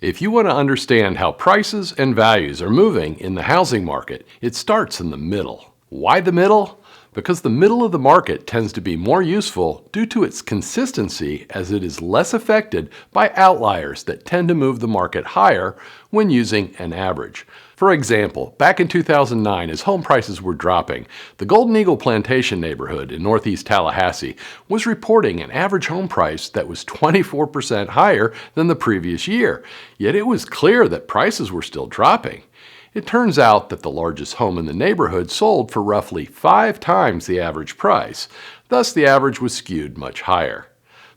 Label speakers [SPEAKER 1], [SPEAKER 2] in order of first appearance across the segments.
[SPEAKER 1] If you want to understand how prices and values are moving in the housing market, it starts in the middle. Why the middle? Because the middle of the market tends to be more useful due to its consistency, as it is less affected by outliers that tend to move the market higher when using an average. For example, back in 2009, as home prices were dropping, the Golden Eagle Plantation neighborhood in northeast Tallahassee was reporting an average home price that was 24% higher than the previous year, yet it was clear that prices were still dropping. It turns out that the largest home in the neighborhood sold for roughly 5 times the average price, thus the average was skewed much higher.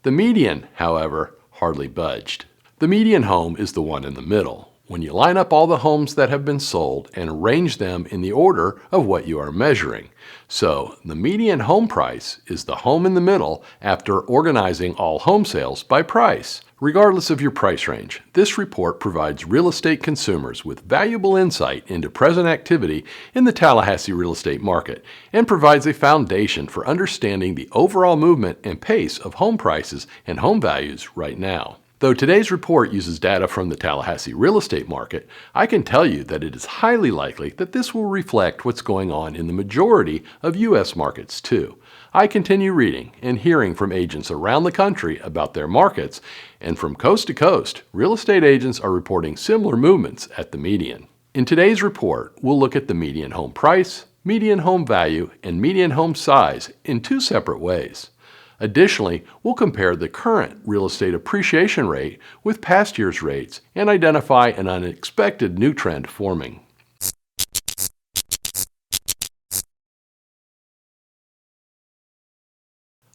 [SPEAKER 1] The median, however, hardly budged. The median home is the one in the middle. When you line up all the homes that have been sold and arrange them in the order of what you are measuring. So, the median home price is the home in the middle after organizing all home sales by price. Regardless of your price range, this report provides real estate consumers with valuable insight into present activity in the Tallahassee real estate market and provides a foundation for understanding the overall movement and pace of home prices and home values right now. Though today's report uses data from the Tallahassee real estate market, I can tell you that it is highly likely that this will reflect what's going on in the majority of U.S. markets too. I continue reading and hearing from agents around the country about their markets, and from coast to coast, real estate agents are reporting similar movements at the median. In today's report, we'll look at the median home price, median home value, and median home size in 2 separate ways. Additionally, we'll compare the current real estate appreciation rate with past year's rates and identify an unexpected new trend forming.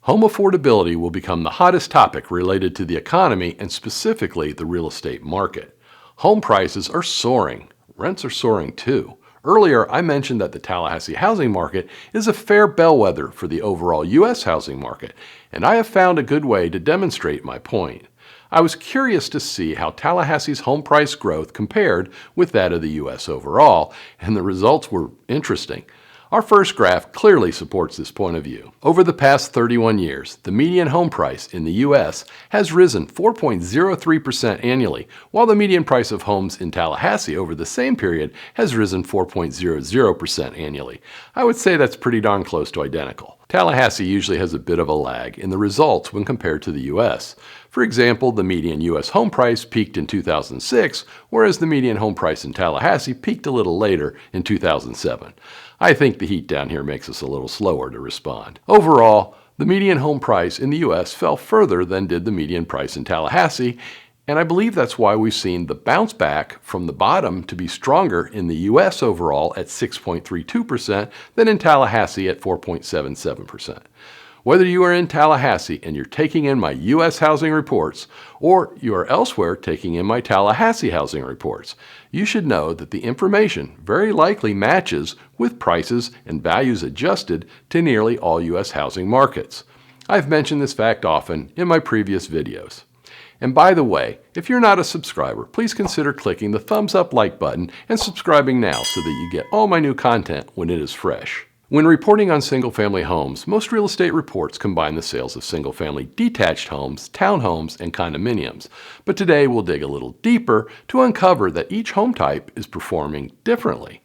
[SPEAKER 1] Home affordability will become the hottest topic related to the economy and specifically the real estate market. Home prices are soaring. Rents are soaring too. Earlier, I mentioned that the Tallahassee housing market is a fair bellwether for the overall U.S. housing market, and I have found a good way to demonstrate my point. I was curious to see how Tallahassee's home price growth compared with that of the U.S. overall, and the results were interesting. Our first graph clearly supports this point of view. Over the past 31 years, the median home price in the U.S. has risen 4.03% annually, while the median price of homes in Tallahassee over the same period has risen 4.00% annually. I would say that's pretty darn close to identical. Tallahassee usually has a bit of a lag in the results when compared to the U.S. For example, the median U.S. home price peaked in 2006, whereas the median home price in Tallahassee peaked a little later in 2007. I think the heat down here makes us a little slower to respond. Overall, the median home price in the U.S. fell further than did the median price in Tallahassee, and I believe that's why we've seen the bounce back from the bottom to be stronger in the U.S. overall at 6.32% than in Tallahassee at 4.77%. Whether you are in Tallahassee and you're taking in my U.S. housing reports, or you are elsewhere taking in my Tallahassee housing reports, you should know that the information very likely matches with prices and values adjusted to nearly all U.S. housing markets. I've mentioned this fact often in my previous videos. And by the way, if you're not a subscriber, please consider clicking the thumbs up like button and subscribing now so that you get all my new content when it is fresh. When reporting on single-family homes, most real estate reports combine the sales of single-family detached homes, townhomes, and condominiums. But today we'll dig a little deeper to uncover that each home type is performing differently.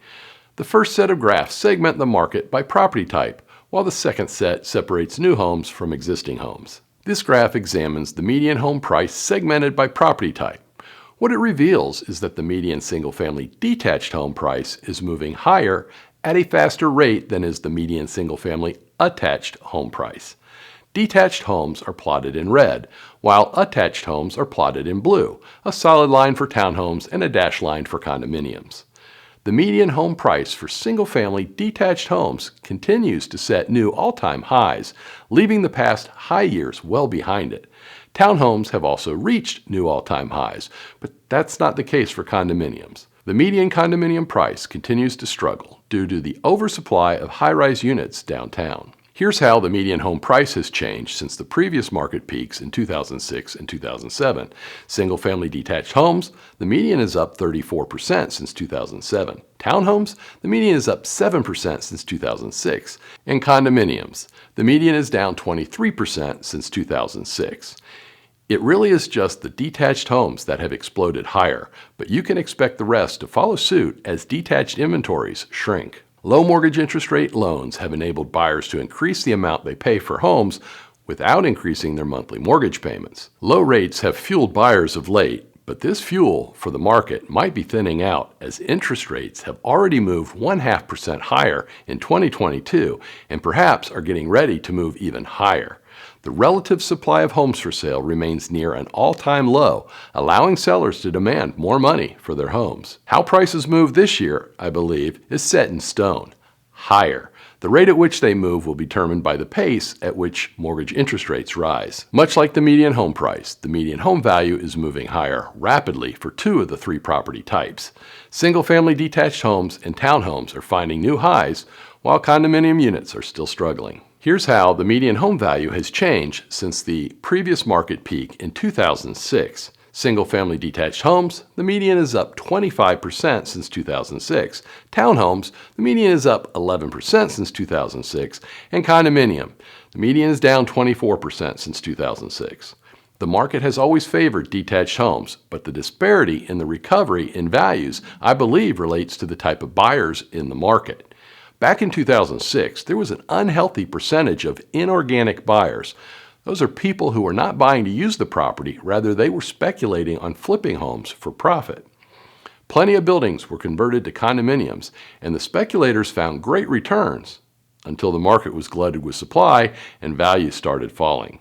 [SPEAKER 1] The first set of graphs segment the market by property type, while the second set separates new homes from existing homes. This graph examines the median home price segmented by property type. What it reveals is that the median single-family detached home price is moving higher at a faster rate than is the median single-family attached home price. Detached homes are plotted in red, while attached homes are plotted in blue, a solid line for townhomes and a dashed line for condominiums. The median home price for single-family detached homes continues to set new all-time highs, leaving the past high years well behind it. Townhomes have also reached new all-time highs, but that's not the case for condominiums. The median condominium price continues to struggle due to the oversupply of high-rise units downtown. Here's how the median home price has changed since the previous market peaks in 2006 and 2007. Single-family detached homes, the median is up 34% since 2007. Townhomes, the median is up 7% since 2006. And condominiums, the median is down 23% since 2006. It really is just the detached homes that have exploded higher, but you can expect the rest to follow suit as detached inventories shrink. Low mortgage interest rate loans have enabled buyers to increase the amount they pay for homes without increasing their monthly mortgage payments. Low rates have fueled buyers of late, but this fuel for the market might be thinning out as interest rates have already moved 0.5% higher in 2022 and perhaps are getting ready to move even higher. The relative supply of homes for sale remains near an all-time low, allowing sellers to demand more money for their homes. How prices move this year, I believe, is set in stone. Higher. The rate at which they move will be determined by the pace at which mortgage interest rates rise. Much like the median home price, the median home value is moving higher rapidly for two of the three property types. Single-family detached homes and townhomes are finding new highs, while condominium units are still struggling. Here's how the median home value has changed since the previous market peak in 2006. Single-family detached homes, the median is up 25% since 2006. Townhomes, the median is up 11% since 2006. And condominium, the median is down 24% since 2006. The market has always favored detached homes, but the disparity in the recovery in values, I believe, relates to the type of buyers in the market. Back in 2006, there was an unhealthy percentage of inorganic buyers. Those are people who were not buying to use the property, rather they were speculating on flipping homes for profit. Plenty of buildings were converted to condominiums, and the speculators found great returns until the market was glutted with supply and values started falling.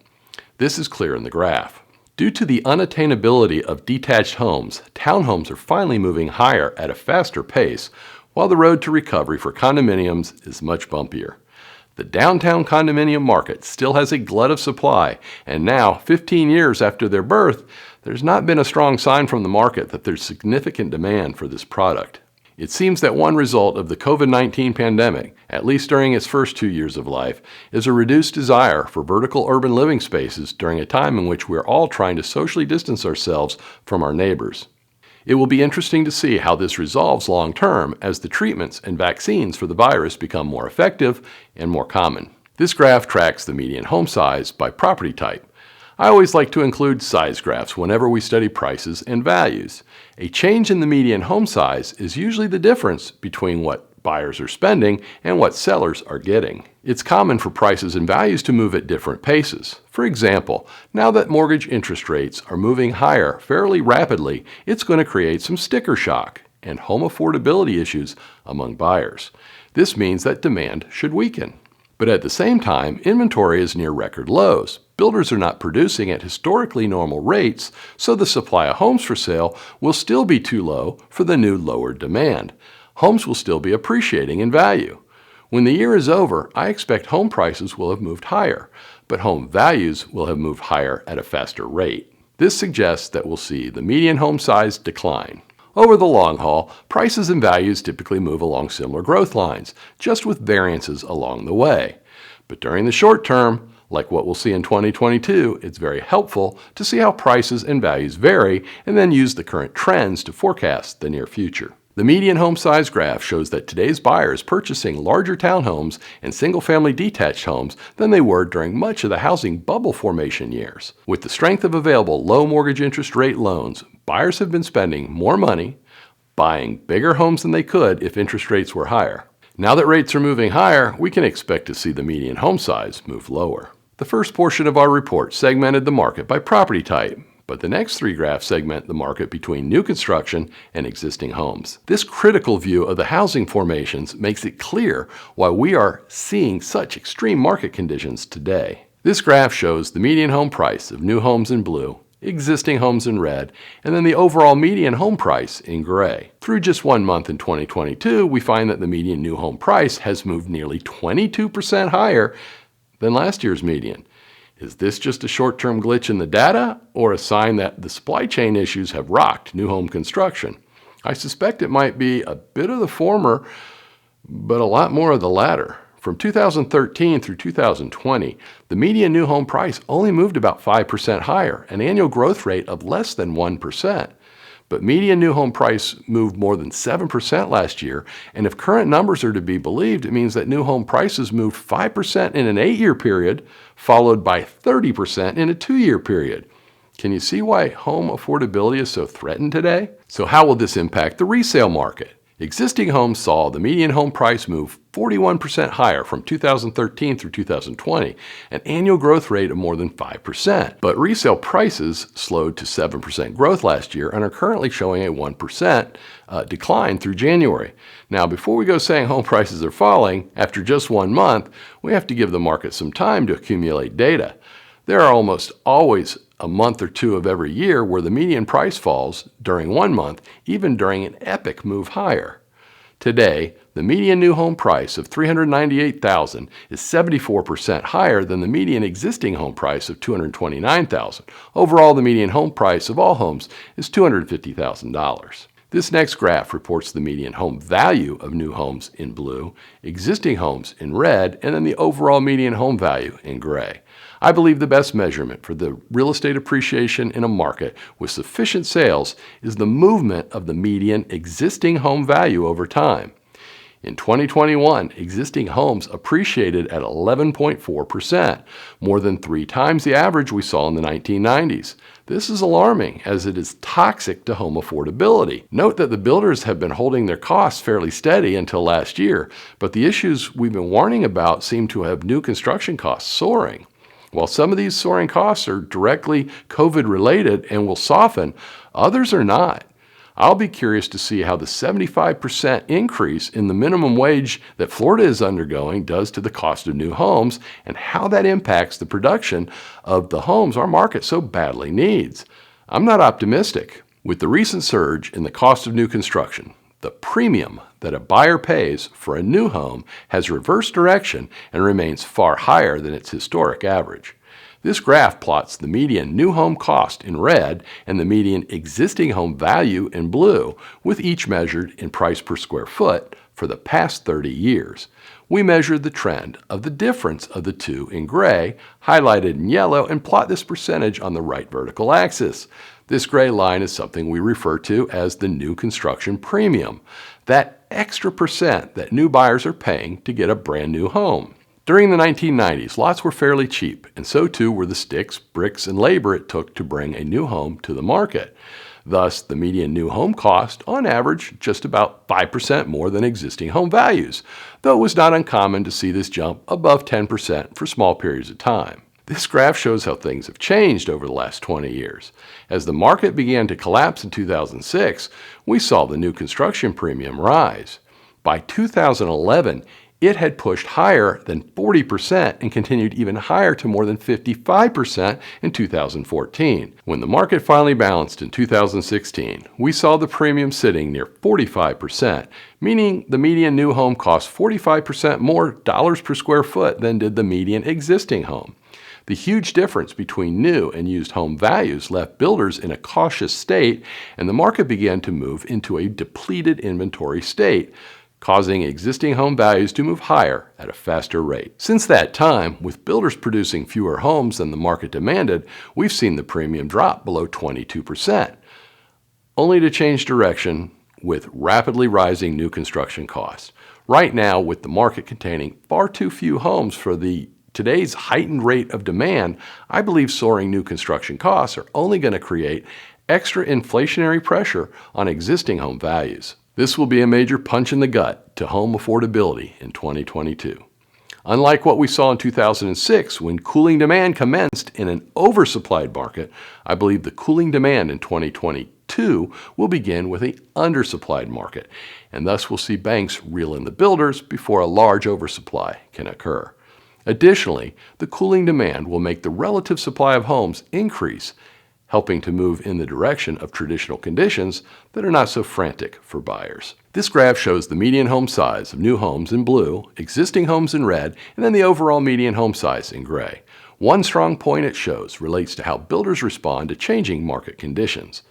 [SPEAKER 1] This is clear in the graph. Due to the unattainability of detached homes, townhomes are finally moving higher at a faster pace, while the road to recovery for condominiums is much bumpier. The downtown condominium market still has a glut of supply, and now, 15 years after their birth, there's not been a strong sign from the market that there's significant demand for this product. It seems that one result of the COVID-19 pandemic, at least during its first 2 years of life, is a reduced desire for vertical urban living spaces during a time in which we're all trying to socially distance ourselves from our neighbors. It will be interesting to see how this resolves long term as the treatments and vaccines for the virus become more effective and more common. This graph tracks the median home size by property type. I always like to include size graphs whenever we study prices and values. A change in the median home size is usually the difference between what buyers are spending and what sellers are getting. It's common for prices and values to move at different paces. For example, now that mortgage interest rates are moving higher fairly rapidly, it's going to create some sticker shock and home affordability issues among buyers. This means that demand should weaken. But at the same time, inventory is near record lows. Builders are not producing at historically normal rates, so the supply of homes for sale will still be too low for the new lowered demand. Homes will still be appreciating in value. When the year is over, I expect home prices will have moved higher, but home values will have moved higher at a faster rate. This suggests that we'll see the median home size decline. Over the long haul, prices and values typically move along similar growth lines, just with variances along the way. But during the short term, like what we'll see in 2022, it's very helpful to see how prices and values vary and then use the current trends to forecast the near future. The median home size graph shows that today's buyers purchasing larger townhomes and single-family detached homes than they were during much of the housing bubble formation years. With the strength of available low mortgage interest rate loans, buyers have been spending more money buying bigger homes than they could if interest rates were higher. Now that rates are moving higher, we can expect to see the median home size move lower. The first portion of our report segmented the market by property type, but the next three graphs segment the market between new construction and existing homes. This critical view of the housing formations makes it clear why we are seeing such extreme market conditions today. This graph shows the median home price of new homes in blue, existing homes in red, and then the overall median home price in gray. Through just 1 month in 2022, we find that the median new home price has moved nearly 22% higher than last year's median. Is this just a short-term glitch in the data or a sign that the supply chain issues have rocked new home construction? I suspect it might be a bit of the former, but a lot more of the latter. From 2013 through 2020, the median new home price only moved about 5% higher, an annual growth rate of less than 1%. But median new home price moved more than 7% last year, and if current numbers are to be believed, it means that new home prices moved 5% in an 8-year period, followed by 30% in a 2-year period. Can you see why home affordability is so threatened today? So how will this impact the resale market? Existing homes saw the median home price move 41% higher from 2013 through 2020, an annual growth rate of more than 5%. But resale prices slowed to 7% growth last year and are currently showing a 1% decline through January. Now, before we go saying home prices are falling, after just 1 month, we have to give the market some time to accumulate data. There are almost always a month or two of every year where the median price falls during 1 month, even during an epic move higher. Today, the median new home price of $398,000 is 74% higher than the median existing home price of $229,000. Overall, the median home price of all homes is $250,000. This next graph reports the median home value of new homes in blue, existing homes in red, and then the overall median home value in gray. I believe the best measurement for the real estate appreciation in a market with sufficient sales is the movement of the median existing home value over time. In 2021, existing homes appreciated at 11.4%, more than 3 times the average we saw in the 1990s. This is alarming as it is toxic to home affordability. Note that the builders have been holding their costs fairly steady until last year, but the issues we've been warning about seem to have new construction costs soaring. While some of these soaring costs are directly COVID-related and will soften, others are not. I'll be curious to see how the 75% increase in the minimum wage that Florida is undergoing does to the cost of new homes and how that impacts the production of the homes our market so badly needs. I'm not optimistic. With the recent surge in the cost of new construction, the premium that a buyer pays for a new home has reversed direction and remains far higher than its historic average. This graph plots the median new home cost in red and the median existing home value in blue, with each measured in price per square foot for the past 30 years. We measured the trend of the difference of the two in gray, highlighted in yellow, and plot this percentage on the right vertical axis. This gray line is something we refer to as the new construction premium, that extra percent that new buyers are paying to get a brand new home. During the 1990s, lots were fairly cheap, and so too were the sticks, bricks, and labor it took to bring a new home to the market. Thus, the median new home cost, on average, just about 5% more than existing home values, though it was not uncommon to see this jump above 10% for small periods of time. This graph shows how things have changed over the last 20 years. As the market began to collapse in 2006, we saw the new construction premium rise. By 2011, it had pushed higher than 40% and continued even higher to more than 55% in 2014. When the market finally balanced in 2016, we saw the premium sitting near 45%, meaning the median new home cost 45% more dollars per square foot than did the median existing home. The huge difference between new and used home values left builders in a cautious state, and the market began to move into a depleted inventory state, causing existing home values to move higher at a faster rate. Since that time, with builders producing fewer homes than the market demanded, we've seen the premium drop below 22%, only to change direction with rapidly rising new construction costs. Right now, with the market containing far too few homes for today's heightened rate of demand, I believe soaring new construction costs are only going to create extra inflationary pressure on existing home values. This will be a major punch in the gut to home affordability in 2022. Unlike what we saw in 2006 when cooling demand commenced in an oversupplied market, I believe the cooling demand in 2022 will begin with an undersupplied market, and thus we'll see banks reel in the builders before a large oversupply can occur. Additionally, the cooling demand will make the relative supply of homes increase, helping to move in the direction of traditional conditions that are not so frantic for buyers. This graph shows the median home size of new homes in blue, existing homes in red, and then the overall median home size in gray. One strong point it shows relates to how builders respond to changing market conditions.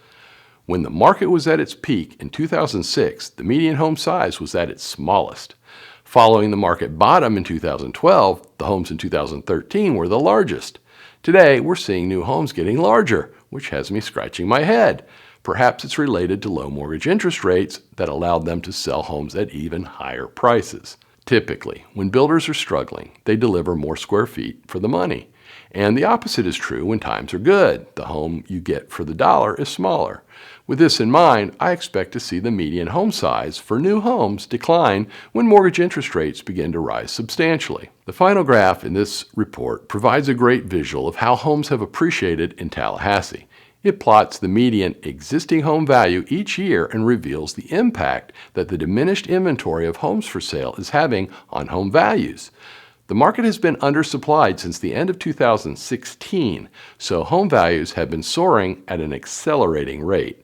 [SPEAKER 1] When the market was at its peak in 2006, the median home size was at its smallest. Following the market bottom in 2012, the homes in 2013 were the largest. Today, we're seeing new homes getting larger, which has me scratching my head. Perhaps it's related to low mortgage interest rates that allowed them to sell homes at even higher prices. Typically, when builders are struggling, they deliver more square feet for the money. And the opposite is true when times are good. The home you get for the dollar is smaller. With this in mind, I expect to see the median home size for new homes decline when mortgage interest rates begin to rise substantially. The final graph in this report provides a great visual of how homes have appreciated in Tallahassee. It plots the median existing home value each year and reveals the impact that the diminished inventory of homes for sale is having on home values. The market has been undersupplied since the end of 2016, so home values have been soaring at an accelerating rate.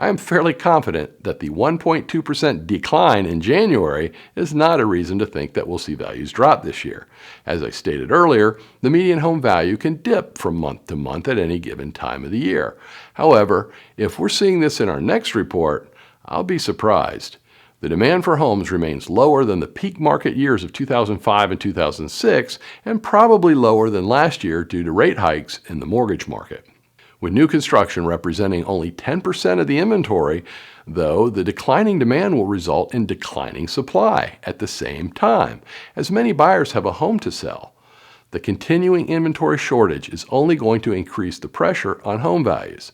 [SPEAKER 1] I am fairly confident that the 1.2% decline in January is not a reason to think that we'll see values drop this year. As I stated earlier, the median home value can dip from month to month at any given time of the year. However, if we're seeing this in our next report, I'll be surprised. The demand for homes remains lower than the peak market years of 2005 and 2006, and probably lower than last year due to rate hikes in the mortgage market. With new construction representing only 10% of the inventory, though, the declining demand will result in declining supply at the same time, as many buyers have a home to sell. The continuing inventory shortage is only going to increase the pressure on home values.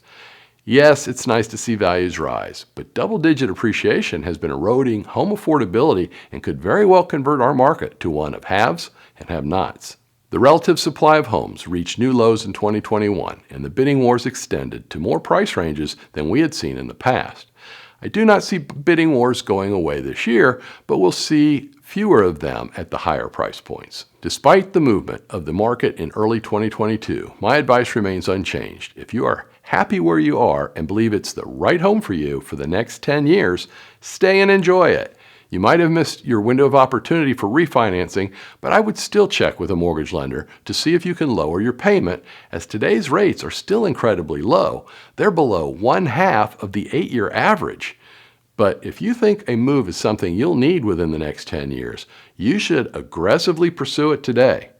[SPEAKER 1] Yes, it's nice to see values rise, but double-digit appreciation has been eroding home affordability and could very well convert our market to one of haves and have-nots. The relative supply of homes reached new lows in 2021, and the bidding wars extended to more price ranges than we had seen in the past. I do not see bidding wars going away this year, but we'll see fewer of them at the higher price points. Despite the movement of the market in early 2022, my advice remains unchanged. If you are happy where you are and believe it's the right home for you for the next 10 years, stay and enjoy it. You might have missed your window of opportunity for refinancing, but I would still check with a mortgage lender to see if you can lower your payment, as today's rates are still incredibly low. They're below 1/2 of the 8-year average. But if you think a move is something you'll need within the next 10 years, you should aggressively pursue it today.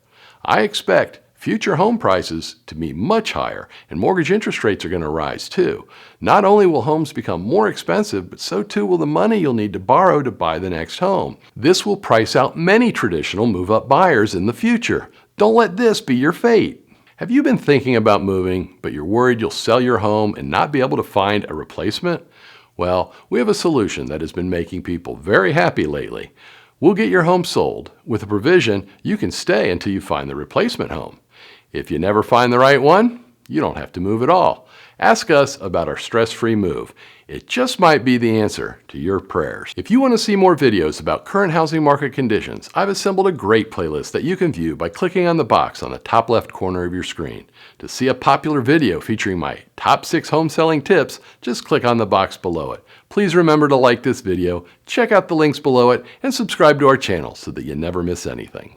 [SPEAKER 1] I expect future home prices to be much higher, and mortgage interest rates are going to rise too. Not only will homes become more expensive, but so too will the money you'll need to borrow to buy the next home. This will price out many traditional move-up buyers in the future. Don't let this be your fate. Have you been thinking about moving, but you're worried you'll sell your home and not be able to find a replacement? Well, we have a solution that has been making people very happy lately. We'll get your home sold with a provision you can stay until you find the replacement home. If you never find the right one, you don't have to move at all. Ask us about our stress-free move. It just might be the answer to your prayers. If you want to see more videos about current housing market conditions, I've assembled a great playlist that you can view by clicking on the box on the top left corner of your screen. To see a popular video featuring my top 6 home selling tips, just click on the box below it. Please remember to like this video, check out the links below it, and subscribe to our channel so that you never miss anything.